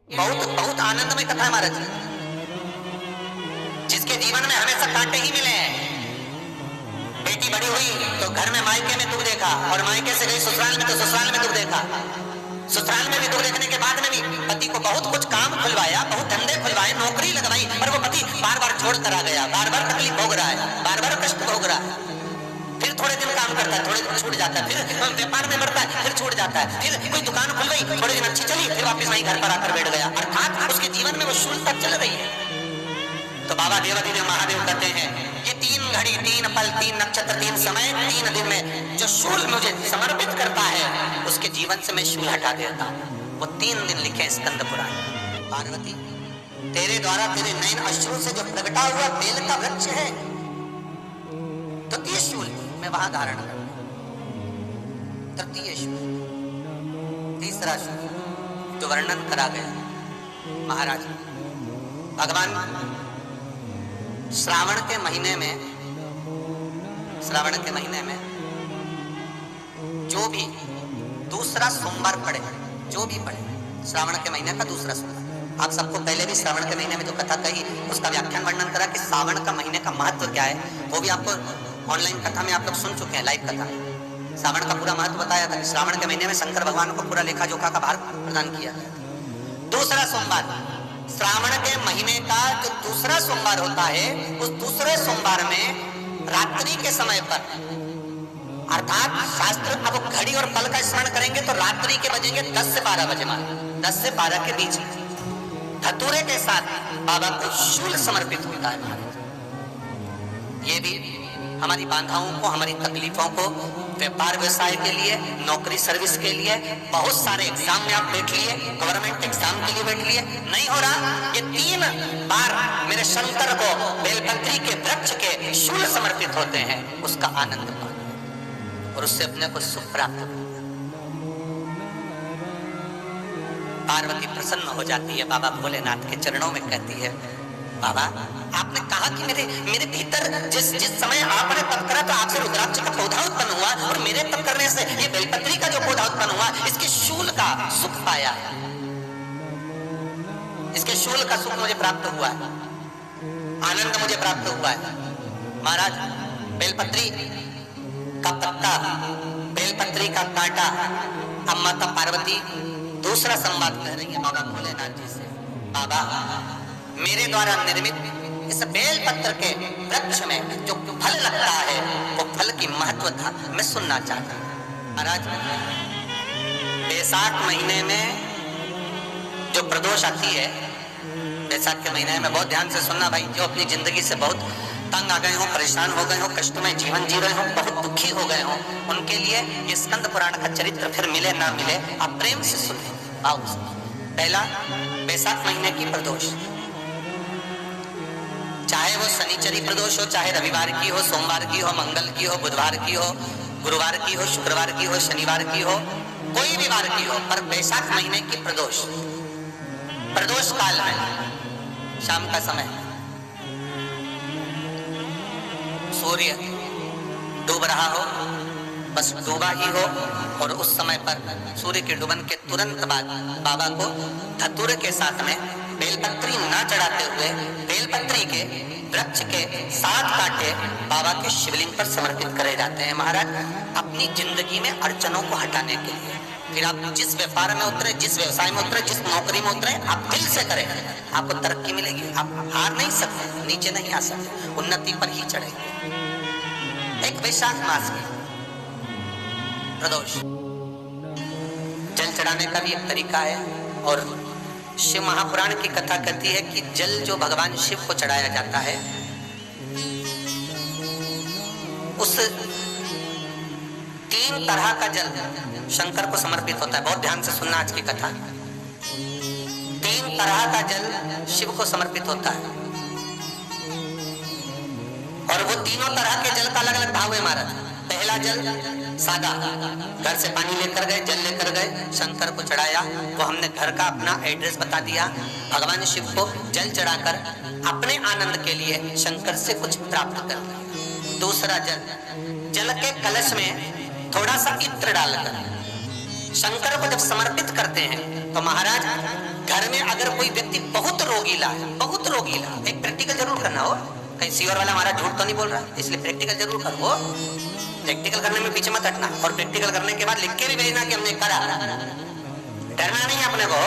बहुत बहुत आनंदमय कथा है महाराज, जिसके जीवन में हमेशा कांटे ही मिले हैं। बेटी बड़ी हुई तो घर में मायके में दुख देखा, और मायके से गई ससुराल में तो ससुराल में दुख देखा। ससुराल में भी दुख देखने के बाद में भी पति को बहुत कुछ काम खुलवाया, बहुत धंधे खुलवाए, नौकरी लगवाई, पर वो पति बार बार छोड़ कर आ गया, बार बार तकलीफ भोग रहा है, बार बार कष्ट भोग रहा है। फिर थोड़े दिन काम करता है, थोड़े दिन छूट जाता है, फिर व्यापार में बढ़ता है, फिर छूट जाता है, फिर कोई दुकान खुल गई, थोड़े दिन अच्छी चली, फिर वापस वहीं घर पर आकर बैठ गया। अर्थात उसके जीवन में वो शून्यता चल रही है। तो बाबा देवाधिदेव महादेव कहते हैं कि 3 घड़ी 3 पल 3 नक्षत्र 3 समय 3 दिन में जो शूल मुझे समर्पित करता है, उसके जीवन से मैं शूल हटा देता हूं। वो 3 दिन लिखे स्कंद पुराण। पार्वती, तेरे द्वारा तेरे नयन अश्रु से जो प्रगटा हुआ बेल का वृक्ष है, द्वितीय शूल मैं वहां धारण कर, तृतीय शूल, तीसरा शूल जो वर्णन करा गया महाराज। भगवान श्रावण के महीने में जो भी दूसरा सोमवार पड़े, जो भी पड़े, श्रावण के महीने का दूसरा सोमवार। आप सबको पहले भी श्रावण के महीने में जो कथा कही उसका व्याख्यान वर्णन करा कि श्रावण का महीने का महत्व क्या है, वो भी आपको ऑनलाइन कथा में आप लोग सुन चुके हैं, लाइव कथा। श्रावण का पूरा महत्व बताया था कि श्रावण के महीने में शंकर भगवान को पूरा लेखा जोखा का भार प्रदान किया गया। दूसरा सोमवार, श्रावण के महीने का जो दूसरा सोमवार होता है, उस दूसरे सोमवार में रात्रि के समय पर, अर्थात शास्त्र अब घड़ी और पल का स्मरण करेंगे तो रात्रि के बजेंगे 10 से 12 बजे, 10 से 12 के बीच में धतूरे के साथ बाबा को शूल समर्पित होता है। ये भी हमारी बाधाओं को, हमारी तकलीफों को, व्यापार व्यवसाय के लिए, नौकरी सर्विस के लिए, बहुत सारे एग्जाम में आप बैठ लिए, गवर्नमेंट एग्जाम के लिए बैठ लिए, नहीं हो रहा, ये 3 बार मेरे शंकर को बेलपत्री के वृक्ष के शूल समर्पित होते हैं, उसका आनंद पाओ और उससे अपने को सुख प्राप्त हो। पार्वती प्रसन्न हो जाती है, बाबा भोलेनाथ के चरणों में कहती है, बाबा आपने कहा कि मेरे भीतर जिस समय आपने तप करा तो आपसे रुद्राक्ष का पौधा उत्पन्न हुआ, और मेरे तप करने से ये बेलपत्री का जो पौधा उत्पन्न हुआ, इसके शूल का सुख पाया, इसके शूल का सुख मुझे प्राप्त हुआ है, आनंद मुझे प्राप्त हुआ है। महाराज, बेलपत्री का पत्ता, बेलपत्री का कांटा, अब माता पार्वती दूसरा संवाद कह रही है बाबा भोलेनाथ जी से, बाबा मेरे द्वारा निर्मित इस बेल पत्र के वृक्ष में जो फल लगता है, वो फल की महत्वता मैं सुनना चाहता हूं। महाराज, बैसाख महीने में जो प्रदोष आती है, बैसाख के महीने में बहुत ध्यान से सुनना भाई, जो अपनी जिंदगी से बहुत तंग आ गए हो, परेशान हो गए हो, कष्टमय जीवन जी रहे हो, बहुत दुखी हो गए हो, उनके लिए ये स्कंद पुराण का चरित्र फिर मिले ना मिले, आप प्रेम से सुने। आओ, पहला बैसाख महीने की प्रदोष, चाहे वो शनिचरी प्रदोष हो, चाहे रविवार की हो, सोमवार की हो, मंगल की हो, बुधवार की हो, गुरुवार की हो, शुक्रवार की हो, शनिवार की हो, कोई भी वार की हो, पर बैसाख महीने की प्रदोष, प्रदोष काल में शाम का समय सूर्य डूब रहा हो, बस डूबा ही हो, और उस समय पर सूर्य के डूबन के तुरंत बाद बाबा को धतूरे के साथ में बेलपत्री ना चढ़ाते हुए बेलपत्री के वृक्ष के 7 कांटे बाबा के शिवलिंग पर समर्पित करे जाते हैं। महाराज, अपनी जिंदगी में अड़चनों को हटाने के लिए, फिर आप जिस व्यापार में उतरे, जिस व्यवसाय में उतरे, जिस नौकरी में उतरे, आप दिल से करें, आपको तरक्की मिलेगी, आप हार नहीं सकते, नीचे नहीं आ सकते, उन्नति पर ही चढ़ेंगे। एक वैशाख मास में प्रदोष जल चढ़ाने का भी एक तरीका है, और शिव महापुराण की कथा कहती है कि जल जो भगवान शिव को चढ़ाया जाता है, उस 3 तरह का जल शंकर को समर्पित होता है। बहुत ध्यान से सुनना आज की कथा। 3 तरह का जल शिव को समर्पित होता है, और वो तीनों तरह के जल का अलग अलग भाव है महाराज। पहला जल सादा, घर से पानी लेकर गए, जल लेकर गए, शंकर को चढ़ाया, वो हमने घर का अपना एड्रेस बता दिया, भगवान शिव को जल चढ़ाकर अपने आनंद के लिए शंकर से कुछ प्राप्त कर लिया। दूसरा जल, जल के कलश में थोड़ा सा इत्र डालकर शंकर को जब समर्पित करते हैं तो महाराज घर में अगर कोई व्यक्ति बहुत रोगीला है, बहुत रोगीला, एक प्रैक्टिकल जरूर करना हो, कहीं सीवर वाला हमारा झूठ तो नहीं बोल रहा, इसलिए प्रैक्टिकल जरूर करो। प्रैक्टिकल करने में पीछे मत हटना, और प्रैक्टिकल करने के बाद लिख के भी भेजना कि हमने करा। डरना नहीं है अपने को।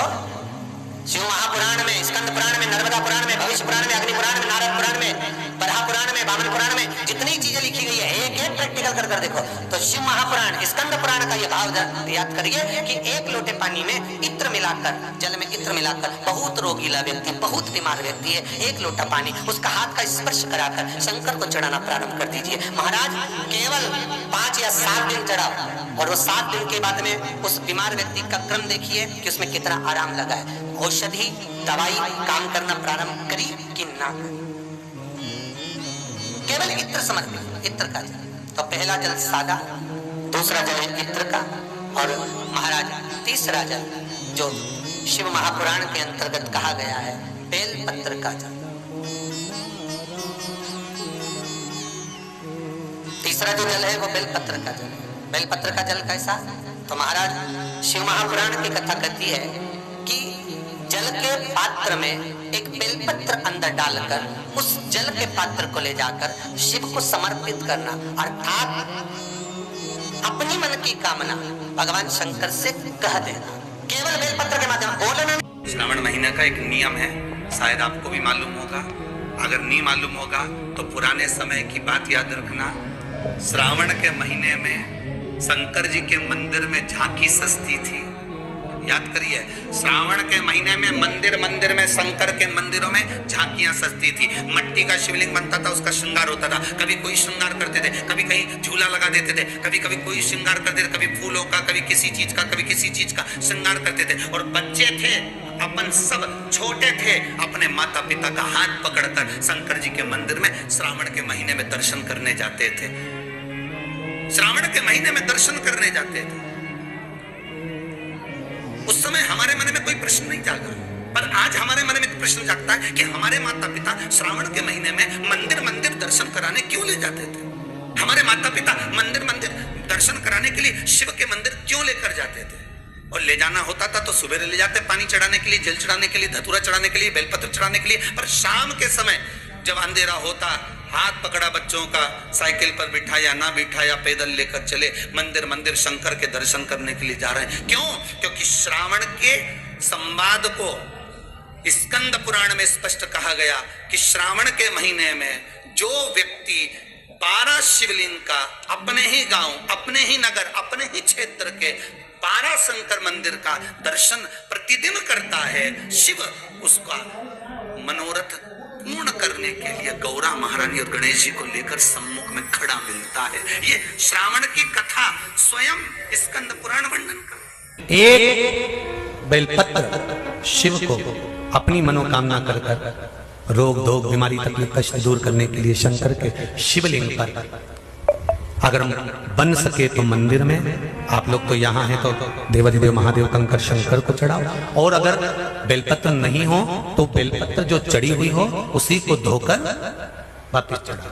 शिव महापुराण में, स्कंद पुराण में, नर्मदा पुराण में, भविष्य पुराण में, अग्नि पुराण में, नारद पुराण में, बरहा पुराण में, वामन पुराण में जितनी चीजें लिखी गई है, एक एक प्रैक्टिकल कर कर देखो। तो शिव महापुराण, स्कंद पुराण का ये भाव याद करिए कि एक लोटे पानी में इत्र मिलाकर, जल में इत्र मिलाकर, बहुत रोगीला व्यक्ति, बहुत बीमार व्यक्ति है, एक लोटा पानी उसका हाथ का स्पर्श कराकर शंकर को चढ़ाना प्रारंभ कर दीजिए। महाराज केवल 5 या 7 दिन चढ़ाओ, और वो 7 दिन के बाद में उस बीमार व्यक्ति का क्रम देखिए कि उसमें कितना आराम लगा है। औषधि दवाई काम करना प्रारंभ करी कि ना, केवल इत्र समर्पित, इत्र का जल। तो पहला जल सादा, दूसरा जल है इत्र का, और महाराज तीसरा जल जो शिव महापुराण के अंतर्गत कहा गया है, बेल पत्र का जल। तीसरा जो जल है वो बेलपत्र का जल। बेलपत्र का जल कैसा? तो महाराज शिव महापुराण की कथा कहती है कि जल के पात्र में एक बेलपत्र अंदर डालकर उस जल के पात्र को ले जाकर शिव को समर्पित करना, अर्थात अपनी मन की कामना भगवान शंकर से कह देना, केवल बेलपत्र के माध्यम बोलना। श्रावण महीने का एक नियम है, शायद आपको भी मालूम होगा, अगर नहीं मालूम होगा तो पुराने समय की बात याद रखना। श्रावण के महीने में शंकर जी के मंदिर में झांकी सस्ती थी, याद करिए। श्रावण के महीने में मंदिर में शंकर के मंदिरों में झांकियां सजती थी। मट्टी का शिवलिंग बनता था, उसका श्रृंगार होता था। कभी कोई श्रृंगार करते थे, कभी कहीं झूला लगा देते थे, कभी कभी कोई श्रृंगार करते थे, कभी फूलों का, कभी किसी चीज का, कभी किसी चीज का श्रृंगार करते थे। और बच्चे थे अपन, सब छोटे थे, अपने माता पिता का हाथ पकड़कर शंकर जी के मंदिर में श्रावण के महीने में दर्शन करने जाते थे। श्रावण के महीने में दर्शन करने जाते थे। उस समय हमारे मन में कोई प्रश्न नहीं जागा, पर आज हमारे मन में प्रश्न जागता है कि हमारे माता पिता श्रावण के महीने में मंदिर दर्शन कराने क्यों ले जाते थे? हमारे माता पिता मंदिर दर्शन कराने के लिए शिव के मंदिर क्यों लेकर जाते थे? और ले जाना होता था तो सुबह ले जाते, पानी चढ़ाने के लिए, जल चढ़ाने के लिए, धतूरा चढ़ाने के लिए, बेलपत्र चढ़ाने के लिए। पर शाम के समय जब अंधेरा होता, हाथ पकड़ा बच्चों का, साइकिल पर बिठाया ना बिठाया, पैदल लेकर चले मंदिर शंकर के दर्शन करने के लिए जा रहे हैं। क्यों? क्योंकि श्रावण के संवाद को स्कंद पुराण में स्पष्ट कहा गया कि श्रावण के महीने में जो व्यक्ति 12 शिवलिंग का अपने ही गांव, अपने ही नगर, अपने ही क्षेत्र के 12 शंकर मंदिर का दर्शन प्रतिदिन करता है, शिव उसका मनोरथ पूर्ण करने के लिए गौरा महारानी और गणेश जी को लेकर सम्मुख में खड़ा मिलता है। ये श्रावण की कथा स्वयं स्कंद पुराण वर्णन कर। एक बेलपत्र शिव को अपनी मनोकामना कर कर रोग धोग बीमारी तकलीफ कष्ट दूर करने के लिए शंकर के शिवलिंग पर अगर बन सके तो मंदिर में, आप लोग तो यहाँ हैं तो देवाधिदेव महादेव कंकर शंकर को चढ़ाओ, और अगर बेलपत्र नहीं हो तो बेलपत्र जो चढ़ी हुई हो उसी को धोकर वापिस चढ़ाओ।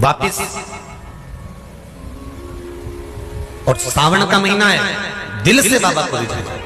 वापिस। और सावन का महीना है, दिल से बाबा को रिझाओ।